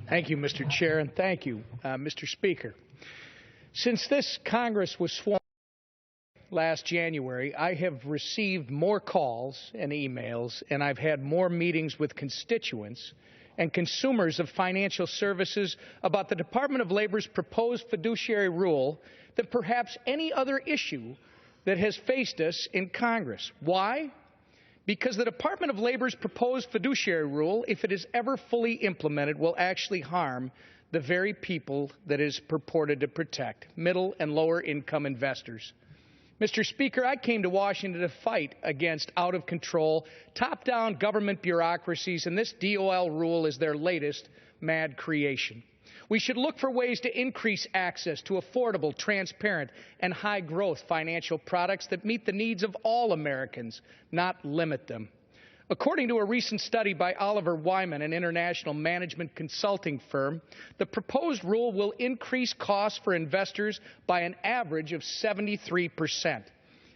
Thank you, Mr. Chair, and thank you, Mr. Speaker. Since this Congress was sworn last January, I have received more calls and emails, and I've had more meetings with constituents and consumers of financial services about the Department of Labor's proposed fiduciary rule than perhaps any other issue that has faced us in Congress. Why? Because the Department of Labor's proposed fiduciary rule, if it is ever fully implemented, will actually harm the very people that it is purported to protect, middle and lower income investors. Mr. Speaker, I came to Washington to fight against out-of-control, top-down government bureaucracies, and this DOL rule is their latest mad creation. We should look for ways to increase access to affordable, transparent, and high-growth financial products that meet the needs of all Americans, not limit them. According to a recent study by Oliver Wyman, an international management consulting firm, the proposed rule will increase costs for investors by an average of 73%.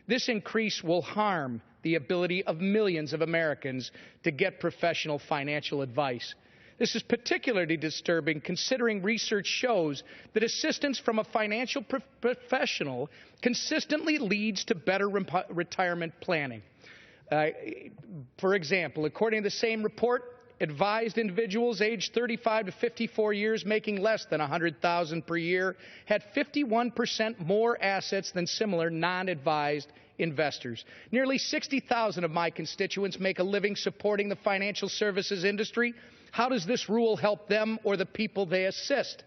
This increase will harm the ability of millions of Americans to get professional financial advice. This is particularly disturbing considering research shows that assistance from a financial professional consistently leads to better retirement planning. For example, according to the same report, advised individuals aged 35 to 54 years making less than $100,000 per year had 51% more assets than similar non-advised investors. Nearly 60,000 of my constituents make a living supporting the financial services industry. How does this rule help them or the people they assist?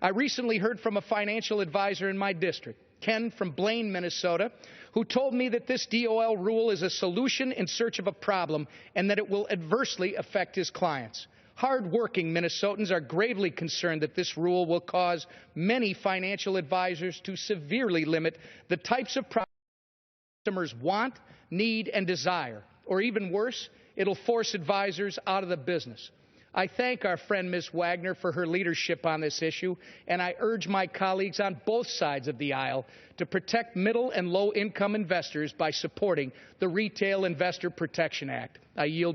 I recently heard from a financial advisor in my district, Ken from Blaine, Minnesota, who told me that this DOL rule is a solution in search of a problem and that it will adversely affect his clients. Hard-working Minnesotans are gravely concerned that this rule will cause many financial advisors to severely limit the types of products customers want, need, and desire. Or even worse, it'll force advisors out of the business. I thank our friend Ms. Wagner for her leadership on this issue, and I urge my colleagues on both sides of the aisle to protect middle and low-income investors by supporting the Retail Investor Protection Act. I yield back.